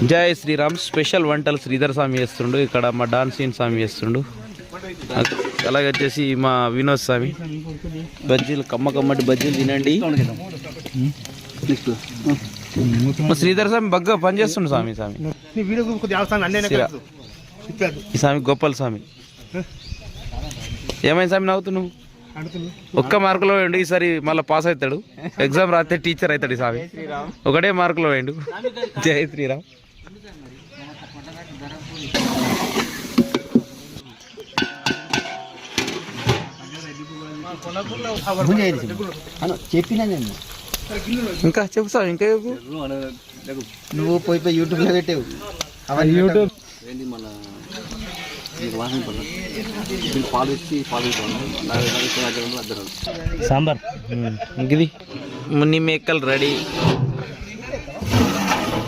జై శ్రీరామ్ స్పెషల్ వంటలు శ్రీధర్ స్వామి చేస్తుండు. ఇక్కడ మా డాన్సీన్ స్వామి చేస్తుండు. అలాగే వచ్చేసి మా వినోద్ స్వామి బజ్జీలు కమ్మటి బజ్జీలు తినండి. మా శ్రీధర్ స్వామి బగ్గా పని చేస్తుండు. స్వామి ఈ స్వామి గొప్పల స్వామి. ఏమైంది స్వామి నవ్వుతున్నావు? ఒక్క మార్కులో వేయండు. ఈసారి మళ్ళీ పాస్ అవుతాడు. ఎగ్జామ్ రాస్తే టీచర్ అవుతాడు. ఈ స్వామి ఒకటే మార్కులో వేయండు. జై శ్రీరామ్. చెప్పినా నేను ఇంకా చెప్పు స్వామి. ఇంకా చెప్పు. నువ్వు పోయి యూట్యూబ్లో పెట్టావు. అవన్నీ యూట్యూబ్ సాంబార్ ఇది మున్ని మేకలు రెడీ.